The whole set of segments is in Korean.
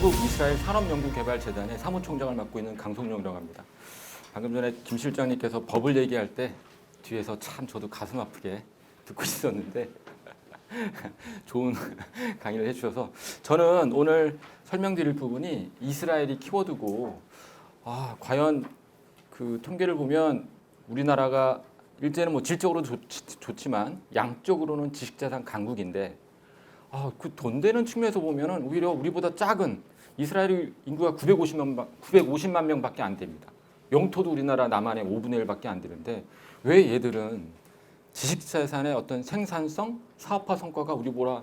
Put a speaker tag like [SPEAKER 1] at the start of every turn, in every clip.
[SPEAKER 1] 한국이스라엘 산업연구개발재단의 사무총장을 맡고 있는 강성룡이라고 합니다. 방금 전에 김 실장님께서 법을 얘기할 때 뒤에서 참 저도 가슴 아프게 듣고 있었는데 좋은 강의를 해주셔서 저는 오늘 설명드릴 부분이 이스라엘이 키워드고 과연 그 통계를 보면 우리나라가 일제는 뭐 질적으로 좋지만 양적으로는 지식자산 강국인데 그 돈 되는 측면에서 보면은 오히려 우리보다 작은 이스라엘 인구가 950만 명밖에 안 됩니다. 영토도 우리나라 남한의 5분의 1밖에 안 되는데 왜 얘들은 지식자산의 어떤 생산성, 사업화 성과가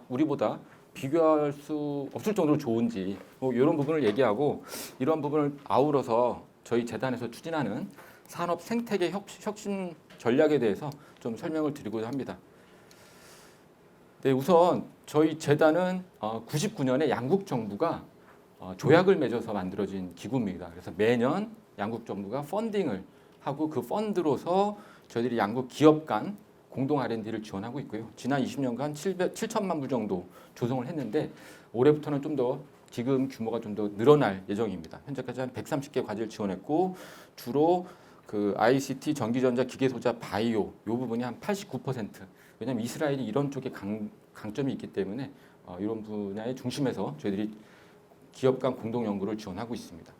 [SPEAKER 1] 우리보다 비교할 수 없을 정도로 좋은지 이런 부분을 얘기하고 이러한 부분을 아우러서 저희 재단에서 추진하는 산업 생태계 혁신 전략에 대해서 좀 설명을 드리고자 합니다. 네, 우선 저희 재단은 99년에 양국 정부가 조약을 맺어서 만들어진 기구입니다. 그래서 매년 양국 정부가 펀딩을 하고 그 펀드로서 저희들이 양국 기업 간 공동 R&D를 지원하고 있고요. 지난 20년간 7천만 불 정도 조성을 했는데 올해부터는 좀 더 지금 규모가 좀 더 늘어날 예정입니다. 현재까지 한 130개 과제를 지원했고 주로 그 ICT, 전기전자, 기계소자, 바이오 이 부분이 한 89%. 왜냐하면 이스라엘이 이런 쪽에 강점이 있기 때문에 이런 분야의 중심에서 저희들이 기업 간 공동 연구를 지원하고 있습니다.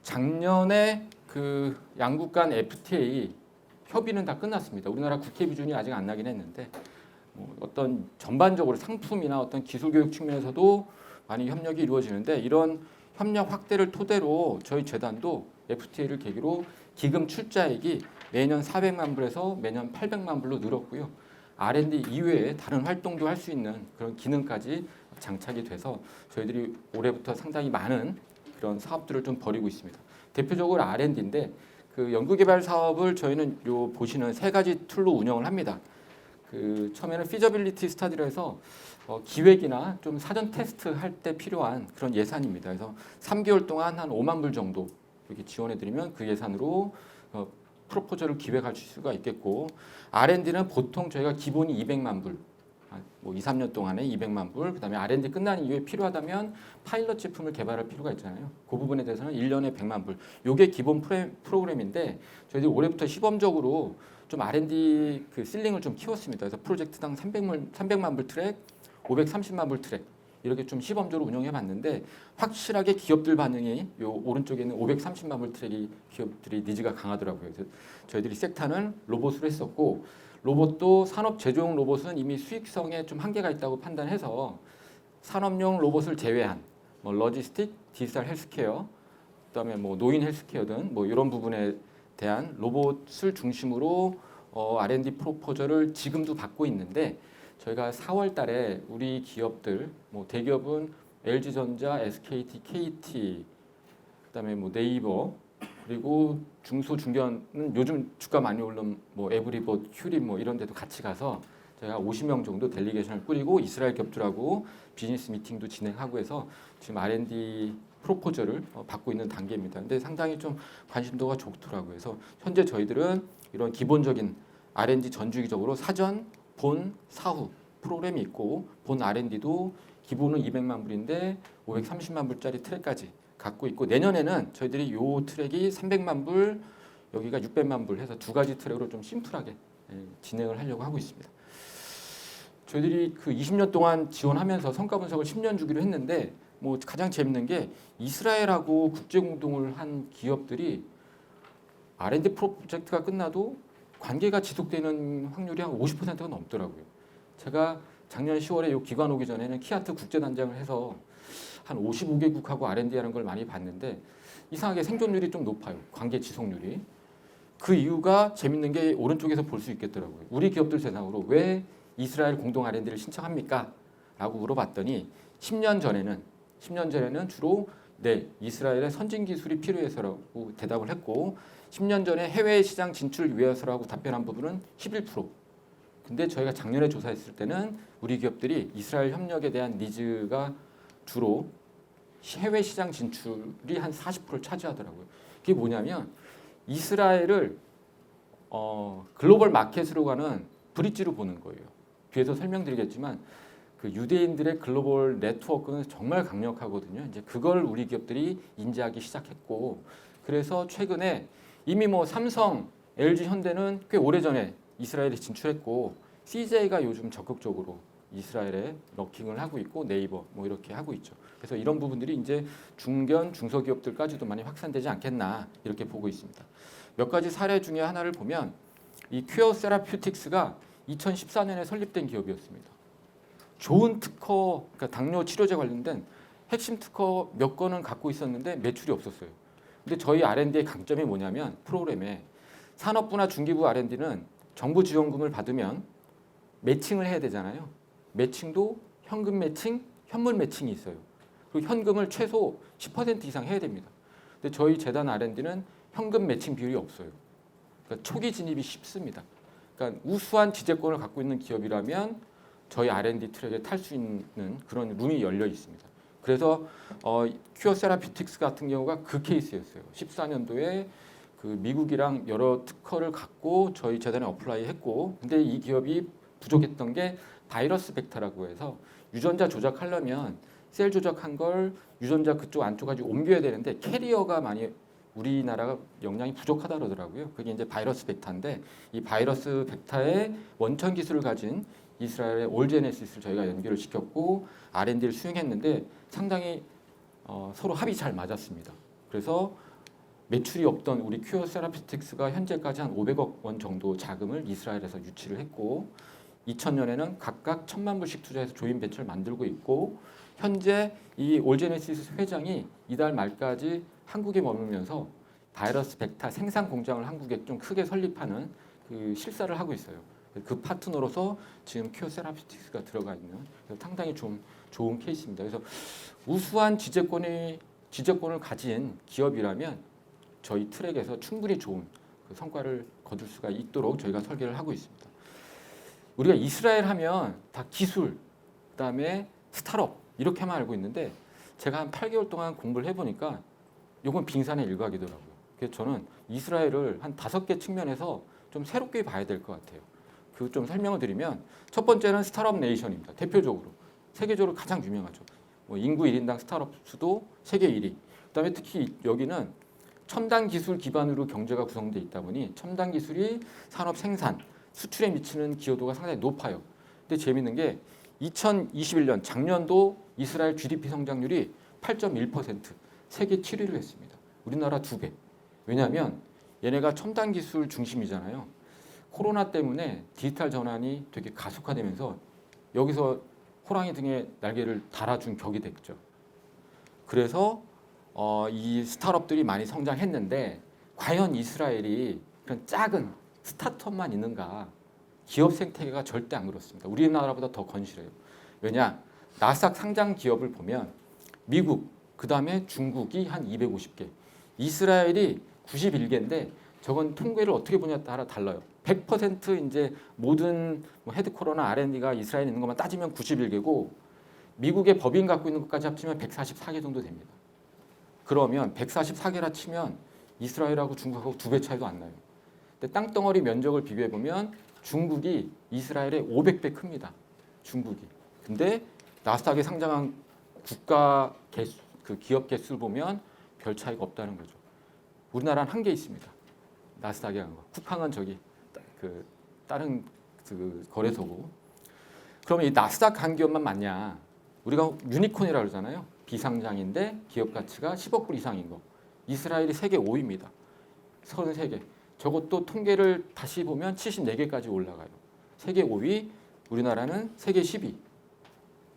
[SPEAKER 1] 작년에 그 양국 간 FTA 협의는 다 끝났습니다. 우리나라 국회 비준이 아직 안 나긴 했는데 어떤 전반적으로 상품이나 어떤 기술 교육 측면에서도 많이 협력이 이루어지는데 이런 협력 확대를 토대로 저희 재단도 FTA를 계기로 기금 출자액이 매년 400만 불에서 매년 800만 불로 늘었고요. R&D 이외에 다른 활동도 할 수 있는 그런 기능까지 장착이 돼서 저희들이 올해부터 상당히 많은 그런 사업들을 좀 벌이고 있습니다. 대표적으로 R&D인데 그 연구개발 사업을 저희는 요 보시는 세 가지 툴로 운영을 합니다. 그 처음에는 피저빌리티 스타디로 해서 기획이나 좀 사전 테스트 할 때 필요한 그런 예산입니다. 그래서 3개월 동안 한 5만 불 정도 이렇게 지원해드리면 그 예산으로 프로포저를 기획할 수가 있겠고 R&D는 보통 저희가 기본이 200만 불, 뭐 2, 3년 동안에 200만 불, 그다음에 R&D 끝난 이후에 필요하다면 파일럿 제품을 개발할 필요가 있잖아요. 그 부분에 대해서는 1년에 100만 불. 이게 기본 프로그램인데 저희들이 올해부터 시범적으로 좀 R&D 그 실링을 좀 키웠습니다. 그래서 프로젝트당 300만 불 트랙, 530만 불 트랙 이렇게 좀 시범적으로 운영해 봤는데 확실하게 기업들 반응이 요 오른쪽에 있는 530만 불 트랙이 기업들이 니즈가 강하더라고요. 그래서 저희들이 섹타는 로봇으로 했었고 로봇도 산업 제조용 로봇은 이미 수익성에 좀 한계가 있다고 판단해서 산업용 로봇을 제외한 뭐 로지스틱, 디지털 헬스케어, 그다음에 뭐 노인 헬스케어 등 뭐 이런 부분에 대한 로봇을 중심으로 R&D 프로포저를 지금도 받고 있는데 저희가 4월 달에 우리 기업들 뭐 대기업은 LG전자, SKT, KT, 그다음에 뭐 네이버 그리고 중소 중견은 요즘 주가 많이 오른 뭐 에브리봇, 휴림 뭐 이런 데도 같이 가서 저희가 50명 정도 델리게이션을 꾸리고 이스라엘 기업들하고 비즈니스 미팅도 진행하고 해서 지금 R&D 프로포저를 받고 있는 단계입니다. 근데 상당히 좀 관심도가 좋더라고요. 그래서 현재 저희들은 이런 기본적인 R&D 전주기적으로 사전, 본, 사후 프로그램이 있고 본 R&D도 기본은 200만 불인데 530만 불짜리 트랙까지 갖고 있고 내년에는 저희들이 요 트랙이 300만 불, 여기가 600만 불 해서 두 가지 트랙으로 좀 심플하게 진행을 하려고 하고 있습니다. 저희들이 그 20년 동안 지원하면서 성과 분석을 10년 주기로 했는데 뭐 가장 재밌는 게 이스라엘하고 국제 공동을 한 기업들이 R&D 프로젝트가 끝나도 관계가 지속되는 확률이 한 50%가 넘더라고요. 제가 작년 10월에 이 기관 오기 전에는 키아트 국제단장을 해서 한 55개국하고 R&D 하는 걸 많이 봤는데 이상하게 생존율이 좀 높아요. 관계 지속률이. 그 이유가 재밌는 게 오른쪽에서 볼 수 있겠더라고요. 우리 기업들 대상으로 왜 이스라엘 공동 R&D를 신청합니까? 라고 물어봤더니 10년 전에는 주로 네, 이스라엘의 선진 기술이 필요해서라고 대답을 했고 10년 전에 해외 시장 진출을 위해서라고 답변한 부분은 11%. 근데 저희가 작년에 조사했을 때는 우리 기업들이 이스라엘 협력에 대한 니즈가 주로 해외 시장 진출이 한 40%를 차지하더라고요. 그게 뭐냐면 이스라엘을 글로벌 마켓으로 가는 브릿지로 보는 거예요. 뒤에서 설명드리겠지만 그 유대인들의 글로벌 네트워크는 정말 강력하거든요. 이제 그걸 우리 기업들이 인지하기 시작했고, 그래서 최근에 이미 뭐 삼성, LG, 현대는 꽤 오래전에 이스라엘에 진출했고, CJ가 요즘 적극적으로 이스라엘에 러킹을 하고 있고, 네이버 뭐 이렇게 하고 있죠. 그래서 이런 부분들이 이제 중견, 중소기업들까지도 많이 확산되지 않겠나 이렇게 보고 있습니다. 몇 가지 사례 중에 하나를 보면 이 큐어 세라퓨틱스가 2014년에 설립된 기업이었습니다. 좋은 특허, 그러니까 당뇨 치료제 관련된 핵심 특허 몇 건은 갖고 있었는데 매출이 없었어요. 근데 저희 R&D의 강점이 뭐냐면 프로그램에 산업부나 중기부 R&D는 정부 지원금을 받으면 매칭을 해야 되잖아요. 매칭도 현금 매칭, 현물 매칭이 있어요. 그리고 현금을 최소 10% 이상 해야 됩니다. 근데 저희 재단 R&D는 현금 매칭 비율이 없어요. 그러니까 초기 진입이 쉽습니다. 그러니까 우수한 지재권을 갖고 있는 기업이라면 저희 R&D 트랙에 탈 수 있는 그런 룸이 열려 있습니다. 그래서 큐어 세라피틱스 같은 경우가 그 케이스였어요. 14년도에 그 미국이랑 여러 특허를 갖고 저희 재단에 어플라이 했고, 근데 이 기업이 부족했던 게 바이러스 벡터라고 해서 유전자 조작하려면 셀 조작한 걸 유전자 그쪽 안쪽까지 옮겨야 되는데 캐리어가 많이 우리나라가 역량이 부족하다 그러더라고요. 그게 이제 바이러스 벡터인데 이 바이러스 벡터의 원천 기술을 가진 이스라엘의 올제네시스를 저희가 연결을 시켰고 R&D를 수행했는데 상당히 서로 합이 잘 맞았습니다. 그래서 매출이 없던 우리 큐어 세라피틱스가 현재까지 한 500억 원 정도 자금을 이스라엘에서 유치를 했고 2000년에는 각각 1000만 불씩 투자해서 조인 벤처를 만들고 있고 현재 이 올제네시스 회장이 이달 말까지 한국에 머물면서 바이러스 벡터 생산 공장을 한국에 좀 크게 설립하는 그 실사를 하고 있어요. 그 파트너로서 지금 큐어 세라피틱스가 들어가 있는 상당히 좀 좋은 케이스입니다. 그래서 우수한 지재권을 가진 기업이라면 저희 트랙에서 충분히 좋은 그 성과를 거둘 수가 있도록 저희가 설계를 하고 있습니다. 우리가 이스라엘 하면 다 기술, 그다음에 스타트업 이렇게만 알고 있는데 제가 한 8개월 동안 공부를 해보니까 이건 빙산의 일각이더라고요. 그래서 저는 이스라엘을 한 5개 측면에서 좀 새롭게 봐야 될 것 같아요. 그 좀 설명을 드리면 첫 번째는 스타트업 네이션입니다. 대표적으로 세계적으로 가장 유명하죠. 뭐 인구 1인당 스타트업 수도 세계 1위. 그다음에 특히 여기는 첨단 기술 기반으로 경제가 구성되어 있다 보니 첨단 기술이 산업 생산, 수출에 미치는 기여도가 상당히 높아요. 근데 재밌는 게 2021년 작년도 이스라엘 GDP 성장률이 8.1% 세계 7위를 했습니다. 우리나라 2배. 왜냐하면 얘네가 첨단 기술 중심이잖아요. 코로나 때문에 디지털 전환이 되게 가속화되면서 여기서 호랑이 등에 날개를 달아준 격이 됐죠. 그래서 이 스타트업들이 많이 성장했는데 과연 이스라엘이 그런 작은 스타트업만 있는가? 기업 생태계가 절대 안 그렇습니다. 우리나라보다 더 건실해요. 왜냐? 나스닥 상장 기업을 보면 미국, 그 다음에 중국이 한 250개, 이스라엘이 91개인데 저건 통계를 어떻게 보냐에 따라 달라요. 100% 이제 모든 뭐 헤드쿼터나 R&D가 이스라엘에 있는 것만 따지면 91개고 미국의 법인 갖고 있는 것까지 합치면 144개 정도 됩니다. 그러면 144개라 치면 이스라엘하고 중국하고 2배 차이도 안 나요. 근데 땅덩어리 면적을 비교해 보면 중국이 이스라엘의 500배 큽니다. 중국이. 근데 나스닥에 상장한 국가 개수, 그 기업 개수를 보면 별 차이가 없다는 거죠. 우리나라는 한 개 있습니다. 나스닥에 한 거. 쿠팡은 저기 그 다른 그 거래소고. 그러면 이 나스닥 한 기업만 맞냐? 우리가 유니콘이라고 그러잖아요. 비상장인데 기업 가치가 10억 불 이상인 거. 이스라엘이 세계 5위입니다. 33개. 저것도 통계를 다시 보면 74개까지 올라가요. 세계 5위, 우리나라는 세계 10위.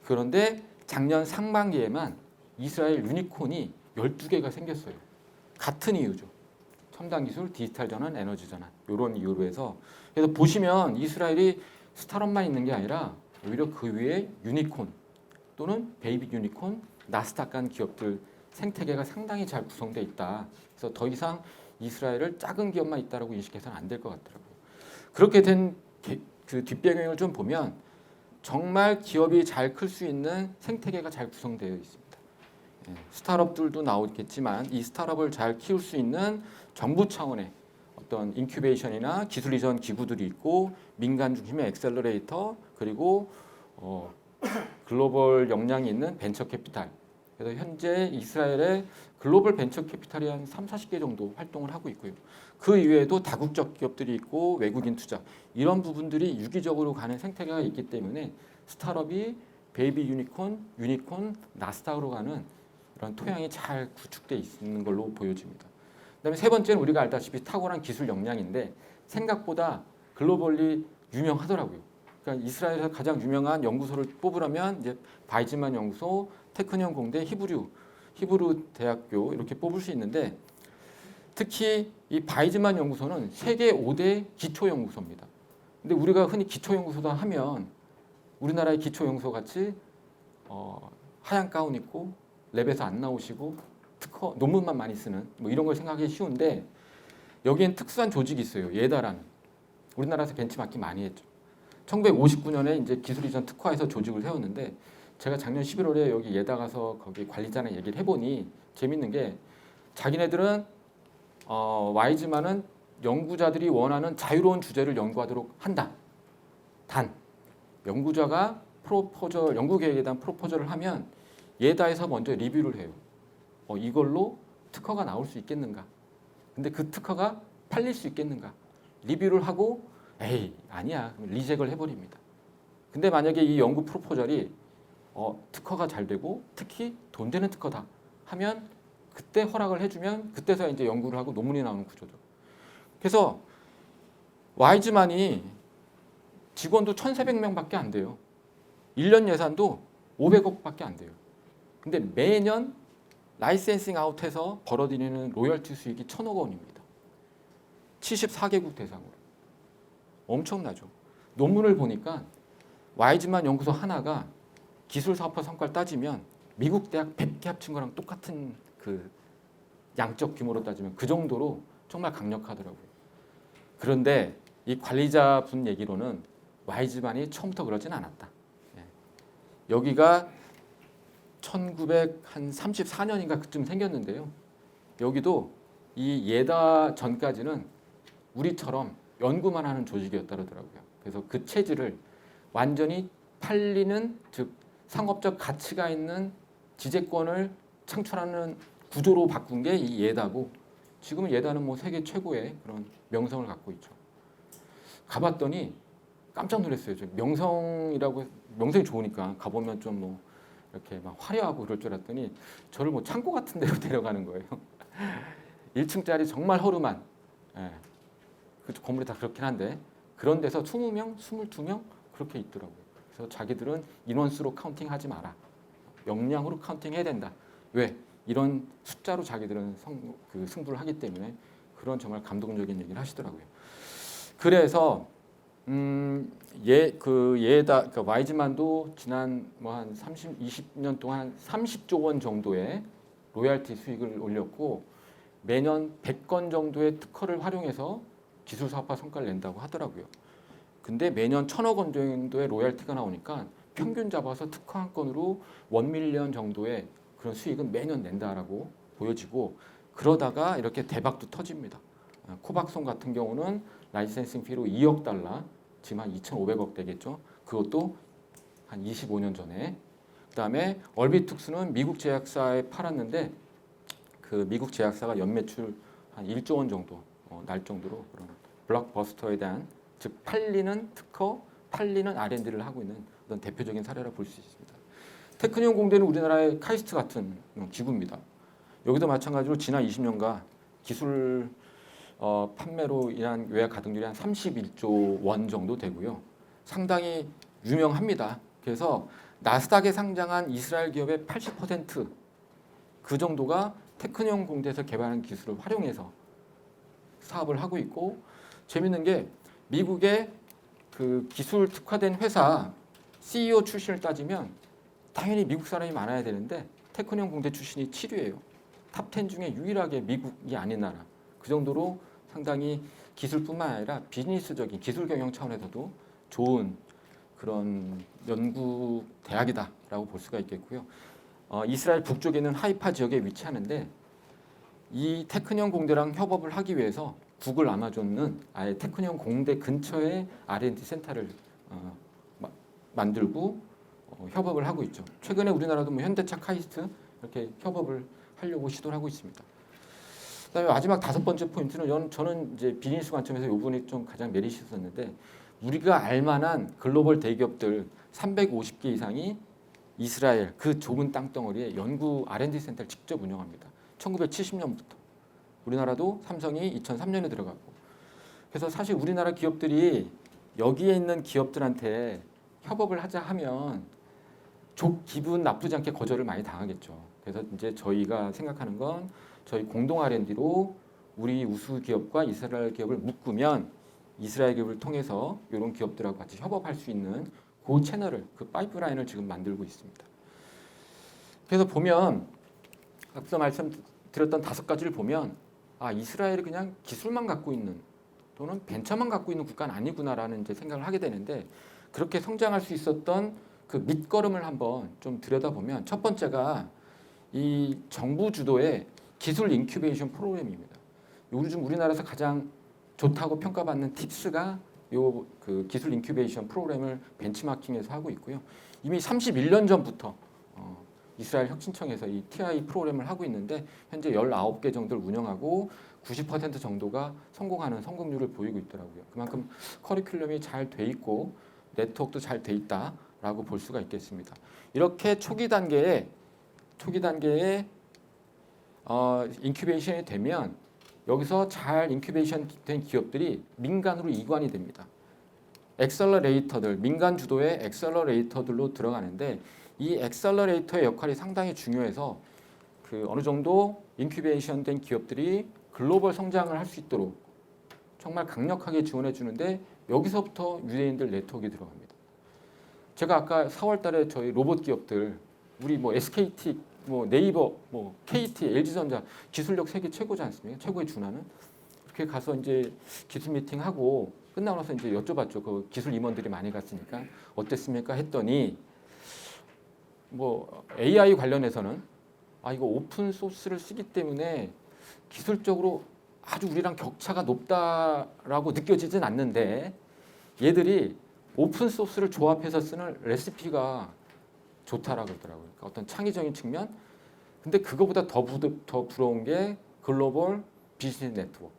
[SPEAKER 1] 그런데 작년 상반기에만 이스라엘 유니콘이 12개가 생겼어요. 같은 이유죠. 첨단 기술, 디지털 전환, 에너지 전환. 이런 이유로 해서. 그래서 보시면 이스라엘이 스타트업만 있는 게 아니라 오히려 그 위에 유니콘 또는 베이비 유니콘, 나스닥 간 기업들 생태계가 상당히 잘 구성되어 있다. 그래서 더 이상 이스라엘을 작은 기업만 있다라고 인식해서는 안 될 것 같더라고요. 그렇게 된 그 뒷배경을 좀 보면 정말 기업이 잘 클 수 있는 생태계가 잘 구성되어 있습니다. 스타트업들도 나오겠지만 이 스타트업을 잘 키울 수 있는 정부 차원의 어떤 인큐베이션이나 기술 이전 기구들이 있고 민간 중심의 엑셀러레이터 그리고 글로벌 역량이 있는 벤처 캐피탈. 그래서 현재 이스라엘의 글로벌 벤처 캐피탈이 한 3, 40개 정도 활동을 하고 있고요. 그 이외에도 다국적 기업들이 있고 외국인 투자 이런 부분들이 유기적으로 가는 생태계가 있기 때문에 스타트업이 베이비 유니콘, 나스닥으로 가는 그런 토양이 잘 구축돼 있는 걸로 보여집니다. 그다음에 세 번째는 우리가 알다시피 탁월한 기술 역량인데 생각보다 글로벌리 유명하더라고요. 그러니까 이스라엘에서 가장 유명한 연구소를 뽑으려면 이제 바이즈만 연구소, 테크니온 공대, 히브루 대학교 이렇게 뽑을 수 있는데 특히 이 바이즈만 연구소는 세계 5대 기초 연구소입니다. 근데 우리가 흔히 기초 연구소다 하면 우리나라의 기초 연구소 같이 하얀 가운 입고 랩에서 안 나오시고 특허 논문만 많이 쓰는 뭐 이런 걸 생각하기 쉬운데 여기엔 특수한 조직이 있어요. 예다라는 우리나라에서 벤치마킹 많이 했죠. 1959년에 이제 기술 이전 특화해서 조직을 세웠는데 제가 작년 11월에 여기 예다 가서 거기 관리자랑 얘기를 해보니 재밌는 게 자기네들은 와이즈만은 연구자들이 원하는 자유로운 주제를 연구하도록 한다. 단 연구자가 연구 계획에 대한 프로포절을 하면 예다에서 먼저 리뷰를 해요. 이걸로 특허가 나올 수 있겠는가? 근데 그 특허가 팔릴 수 있겠는가? 리뷰를 하고 에이 아니야 리젝을 해버립니다. 근데 만약에 이 연구 프로포절이 특허가 잘 되고 특히 돈 되는 특허다 하면 그때 허락을 해주면 그때서 이제 연구를 하고 논문이 나오는 구조죠. 그래서 와이즈만이 직원도 1,400명밖에 안 돼요. 1년 예산도 500억밖에 안 돼요. 근데 매년 라이센싱 아웃해서 벌어들이는 로열티 수익이 1,000억 원입니다. 74개국 대상으로. 엄청나죠. 논문을 보니까 와이즈만 연구소 하나가 기술 사업화 성과를 따지면 미국 대학 100개 합친 거랑 똑같은 그 양적 규모로 따지면 그 정도로 정말 강력하더라고요. 그런데 이 관리자분 얘기로는 와이즈만이 처음부터 그러진 않았다. 여기가 1934년인가 그쯤 생겼는데요. 여기도 이 예다 전까지는 우리처럼 연구만 하는 조직이었다 그러더라고요. 그래서 그 체질을 완전히 팔리는 즉 상업적 가치가 있는 지재권을 창출하는 구조로 바꾼 게 이 예다고 지금은 예다는 뭐 세계 최고의 그런 명성을 갖고 있죠. 가봤더니 깜짝 놀랐어요. 명성이 좋으니까 가보면 좀 뭐 이렇게 막 화려하고 그럴 줄 알았더니 저를 뭐 창고 같은 데로 데려가는 거예요. 1층짜리 정말 허름한 그 건물이 다 그렇긴 한데 그런 데서 20명, 22명 그렇게 있더라고요. 그래서 자기들은 인원수로 카운팅하지 마라. 역량으로 카운팅해야 된다. 왜? 이런 숫자로 자기들은 승부를 하기 때문에 그런 정말 감동적인 얘기를 하시더라고요. 그래서 그러니까 와이즈만도 지난 뭐 한 20년 동안 30조 원 정도의 로열티 수익을 올렸고 매년 100건 정도의 특허를 활용해서 기술 사업화 성과를 낸다고 하더라고요. 근데 매년 1,000억 원 정도의 로열티가 나오니까 평균 잡아서 특허 한 건으로 1밀리언 정도의 그런 수익은 매년 낸다라고 보여지고 그러다가 이렇게 대박도 터집니다. 코박송 같은 경우는 라이센싱 피로 2억 달러, 지금 한 2,500억 되겠죠. 그것도 한 25년 전에. 그다음에 얼비툭스는 미국 제약사에 팔았는데 그 미국 제약사가 연매출 한 1조 원 정도 날 정도로 그런 블록버스터에 대한 즉 팔리는 특허, 팔리는 R&D를 하고 있는 어떤 대표적인 사례라 볼 수 있습니다. 테크니온 공대는 우리나라의 카이스트 같은 기구입니다. 여기도 마찬가지로 지난 20년간 기술 판매로 인한 외화 가동률이 한 31조 원 정도 되고요. 상당히 유명합니다. 그래서 나스닥에 상장한 이스라엘 기업의 80%그 정도가 테크니온 공대에서 개발한 기술을 활용해서 사업을 하고 있고 재밌는 게 미국의 그 기술 특화된 회사 CEO 출신을 따지면 당연히 미국 사람이 많아야 되는데 테크니온 공대 출신이 7위예요. 탑 10 중에 유일하게 미국이 아닌 나라. 그 정도로 상당히 기술뿐만 아니라 비즈니스적인 기술 경영 차원에서도 좋은 그런 연구 대학이다라고 볼 수가 있겠고요. 이스라엘 북쪽에 있는 하이파 지역에 위치하는데 이 테크니온 공대랑 협업을 하기 위해서 구글, 아마존은 아예 테크니온 공대 근처에 R&D 센터를 만들고 협업을 하고 있죠. 최근에 우리나라도 뭐 현대차, 카이스트 이렇게 협업을 하려고 시도를 하고 있습니다. 그다음에 마지막 5번째 포인트는 저는 이제 비즈니스 관점에서 이 부분이 좀 가장 메리트 있었는데 우리가 알만한 글로벌 대기업들 350개 이상이 이스라엘 그 좁은 땅덩어리에 연구 R&D 센터를 직접 운영합니다. 1970년부터. 우리나라도 삼성이 2003년에 들어갔고. 그래서 사실 우리나라 기업들이 여기에 있는 기업들한테 협업을 하자 하면 기분 나쁘지 않게 거절을 많이 당하겠죠. 그래서 이제 저희가 생각하는 건 저희 공동 R&D로 우리 우수 기업과 이스라엘 기업을 묶으면 이스라엘 기업을 통해서 이런 기업들하고 같이 협업할 수 있는 그 채널을, 그 파이프라인을 지금 만들고 있습니다. 그래서 보면 앞서 말씀드렸던 5가지를 보면 이스라엘이 그냥 기술만 갖고 있는 또는 벤처만 갖고 있는 국가는 아니구나라는 이제 생각을 하게 되는데 그렇게 성장할 수 있었던 그 밑거름을 한번 좀 들여다보면 첫 번째가 이 정부 주도의 기술 인큐베이션 프로그램입니다. 요즘 우리나라에서 가장 좋다고 평가받는 팁스가 요 그 기술 인큐베이션 프로그램을 벤치마킹해서 하고 있고요. 이미 31년 전부터 이스라엘 혁신청에서 이 TI 프로그램을 하고 있는데 현재 19개 정도를 운영하고 90% 정도가 성공하는 성공률을 보이고 있더라고요. 그만큼 커리큘럼이 잘 돼 있고 네트워크도 잘 돼 있다라고 볼 수가 있겠습니다. 이렇게 초기 단계에 인큐베이션이 되면 여기서 잘 인큐베이션 된 기업들이 민간으로 이관이 됩니다. 엑셀러레이터들, 민간 주도의 엑셀러레이터들로 들어가는데 이 엑셀러레이터의 역할이 상당히 중요해서 그 어느 정도 인큐베이션 된 기업들이 글로벌 성장을 할 수 있도록 정말 강력하게 지원해 주는데 여기서부터 유대인들 네트워크가 들어갑니다. 제가 아까 4월 달에 저희 로봇 기업들 우리 뭐 SKT, 뭐 네이버, 뭐 KT, LG전자 기술력 세계 최고지 않습니까? 최고에 준하는. 이렇게 가서 이제 기술 미팅하고 끝나고 나서 이제 여쭤봤죠. 그 기술 임원들이 많이 갔으니까 어땠습니까? 했더니 뭐 AI 관련해서는 이거 오픈 소스를 쓰기 때문에 기술적으로 아주 우리랑 격차가 높다라고 느껴지진 않는데 얘들이 오픈 소스를 조합해서 쓰는 레시피가 좋다라고 그러더라고요. 그러니까 어떤 창의적인 측면. 근데 그거보다 더 부러운 게 글로벌 비즈니스 네트워크.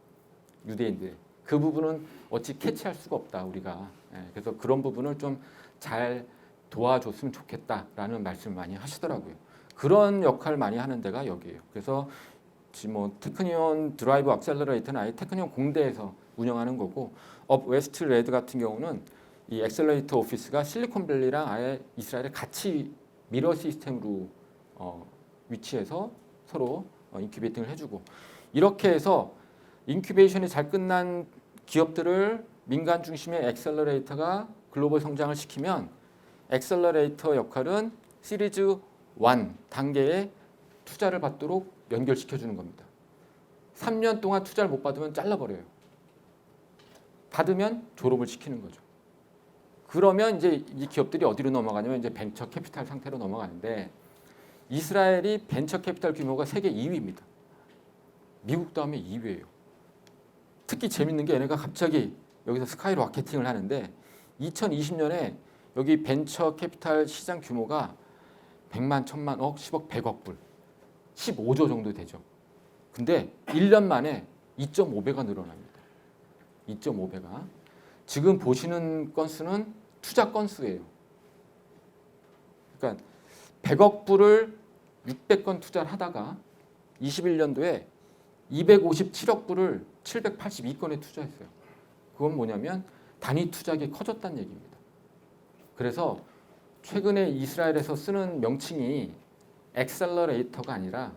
[SPEAKER 1] 유대인들. 그 부분은 어찌 캐치할 수가 없다 우리가. 그래서 그런 부분을 좀 잘 도와줬으면 좋겠다라는 말씀을 많이 하시더라고요. 그런 역할을 많이 하는 데가 여기예요. 그래서 지금 뭐 테크니온 드라이브 액셀러레이터는 아예 테크니온 공대에서 운영하는 거고 업 웨스트 레드 같은 경우는 이 액셀러레이터 오피스가 실리콘밸리랑 아예 이스라엘에 같이 미러 시스템으로 위치해서 서로 인큐베이팅을 해주고 이렇게 해서 인큐베이션이 잘 끝난 기업들을 민간 중심의 액셀러레이터가 글로벌 성장을 시키면 액셀러레이터 역할은 시리즈 1 단계에 투자를 받도록 연결시켜주는 겁니다. 3년 동안 투자를 못 받으면 잘라버려요. 받으면 졸업을 시키는 거죠. 그러면 이제 이 기업들이 어디로 넘어가냐면 이제 벤처 캐피탈 상태로 넘어가는데 이스라엘이 벤처 캐피탈 규모가 세계 2위입니다. 미국 다음에 2위예요. 특히 재밌는 게 얘네가 갑자기 여기서 스카이로켓팅을 하는데 2020년에 여기 벤처 캐피탈 시장 규모가 100만, 1000만 억, 10억, 100억 불, 15조 정도 되죠. 근데 1년 만에 2.5배가 늘어납니다. 2.5배가. 지금 보시는 건수는 투자 건수예요. 그러니까 100억 불을 600건 투자를 하다가 21년도에 257억 불을 782건에 투자했어요. 그건 뭐냐면 단위 투자액이 커졌다는 얘기입니다. 그래서 최근에 이스라엘에서 쓰는 명칭이 엑셀러레이터가 아니라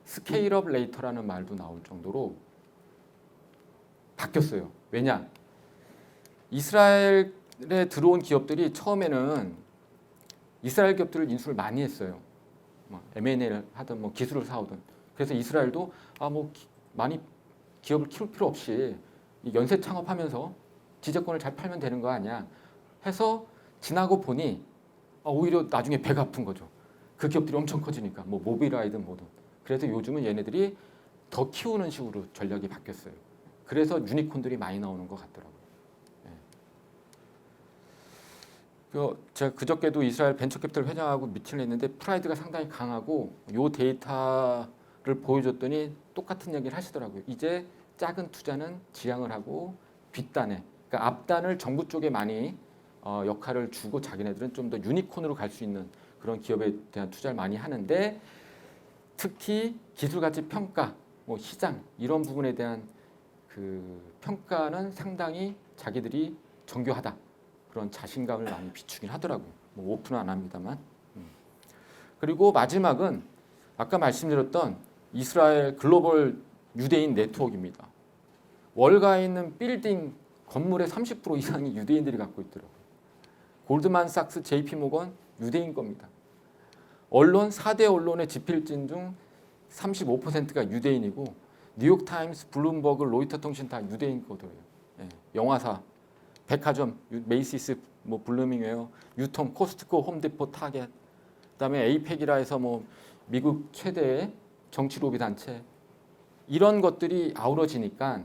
[SPEAKER 1] 스케일업 레이터라는 말도 나올 정도로 바뀌었어요. 왜냐? 이스라엘에 들어온 기업들이 처음에는 이스라엘 기업들을 인수를 많이 했어요. M&A를 하든 뭐 기술을 사오든. 그래서 이스라엘도 많이 기업을 키울 필요 없이 연쇄 창업하면서 지재권을 잘 팔면 되는 거 아니야 해서 지나고 보니 오히려 나중에 배가 아픈 거죠. 그 기업들이 엄청 커지니까 뭐 모빌아이든 뭐든. 그래서 요즘은 얘네들이 더 키우는 식으로 전략이 바뀌었어요. 그래서 유니콘들이 많이 나오는 것 같더라고요. 제가 그저께도 이스라엘 벤처캐피탈 회장하고 미팅을 했는데 프라이드가 상당히 강하고 요 데이터를 보여줬더니 똑같은 얘기를 하시더라고요. 이제 작은 투자는 지양을 하고 뒷단에, 그러니까 앞단을 정부 쪽에 많이 역할을 주고 자기네들은 좀 더 유니콘으로 갈 수 있는 그런 기업에 대한 투자를 많이 하는데 특히 기술가치 평가, 뭐 시장 이런 부분에 대한 그 평가는 상당히 자기들이 정교하다. 그런 자신감을 많이 비추긴 하더라고요. 뭐 오픈은 안 합니다만. 그리고 마지막은 아까 말씀드렸던 이스라엘 글로벌 유대인 네트워크입니다. 월가에 있는 빌딩 건물의 30% 이상이 유대인들이 갖고 있더라고요. 골드만삭스, JP모건 유대인 겁니다. 언론 4대 언론의 지필진 중 35%가 유대인이고 뉴욕타임스, 블룸버그, 로이터 통신 다 유대인 거더라고요. 예, 영화사, 백화점, 메이시스, 뭐 블루밍웨어, 유통, 코스트코, 홈디포, 타겟, 그다음에 에이펙이라 해서 뭐 미국 최대의 정치 로비 단체 이런 것들이 아우러지니까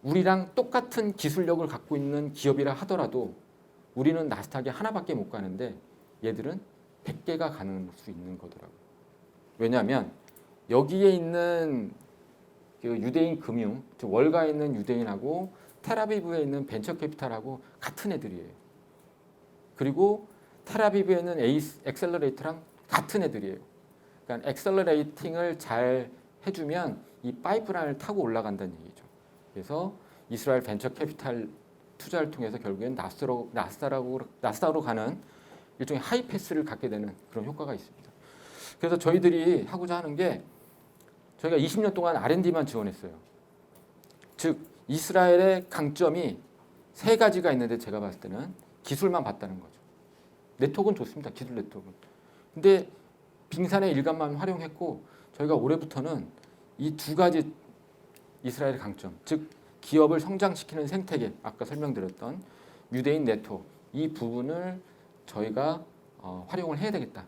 [SPEAKER 1] 우리랑 똑같은 기술력을 갖고 있는 기업이라 하더라도 우리는 나스닥에 하나밖에 못 가는데 얘들은 100개가 가는 수 있는 거더라고요. 왜냐하면 여기에 있는 그 유대인 금융, 즉 월가에 있는 유대인하고 텔아비브에 있는 벤처캐피탈하고 같은 애들이에요. 그리고 텔아비브에 있는 엑셀러레이터랑 같은 애들이에요. 그러니까 엑셀러레이팅을 잘 해주면 이 파이프라인을 타고 올라간다는 얘기죠. 그래서 이스라엘 벤처캐피탈 투자를 통해서 결국엔 나스닥으로 가는 일종의 하이패스를 갖게 되는 그런 효과가 있습니다. 그래서 저희들이 하고자 하는 게 저희가 20년 동안 R&D만 지원했어요. 즉 이스라엘의 강점이 세 가지가 있는데 제가 봤을 때는 기술만 봤다는 거죠. 네트워크는 좋습니다. 기술 네트워크는. 근데 빙산의 일감만 활용했고 저희가 올해부터는 이 두 가지 이스라엘의 강점, 즉 기업을 성장시키는 생태계, 아까 설명드렸던 유대인 네트워크 이 부분을 저희가 활용을 해야 되겠다.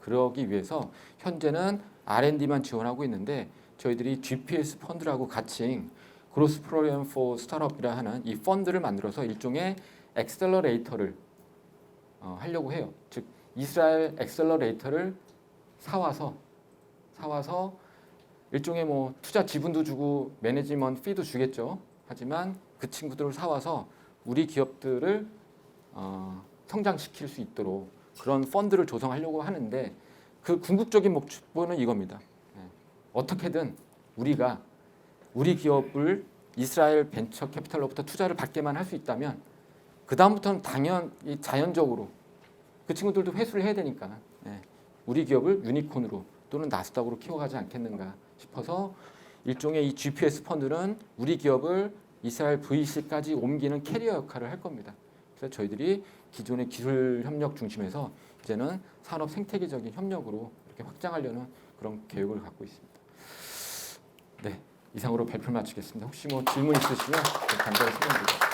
[SPEAKER 1] 그러기 위해서 현재는 R&D만 지원하고 있는데 저희들이 GPS 펀드라고 같이 그로스 프로그램 포 스타트업이라 하는 이 펀드를 만들어서 일종의 엑셀러레이터를 하려고 해요. 즉 이스라엘 엑셀러레이터를 사와서 일종의 뭐 투자 지분도 주고 매니지먼트 피도 주겠죠. 하지만 그 친구들을 사와서 우리 기업들을 성장시킬 수 있도록 그런 펀드를 조성하려고 하는데 그 궁극적인 목표는 이겁니다. 어떻게든 우리가 우리 기업을 이스라엘 벤처 캐피탈로부터 투자를 받게만 할 수 있다면 그 다음부터는 당연히 자연적으로 그 친구들도 회수를 해야 되니까 우리 기업을 유니콘으로 또는 나스닥으로 키워가지 않겠는가 싶어서 일종의 이 GPS 펀드는 우리 기업을 이스라엘 VC까지 옮기는 캐리어 역할을 할 겁니다. 그래서 저희들이 기존의 기술 협력 중심에서 이제는 산업 생태계적인 협력으로 이렇게 확장하려는 그런 계획을 갖고 있습니다. 네, 이상으로 발표를 마치겠습니다. 혹시 뭐 질문 있으시면 간단히 설명드리겠습니다.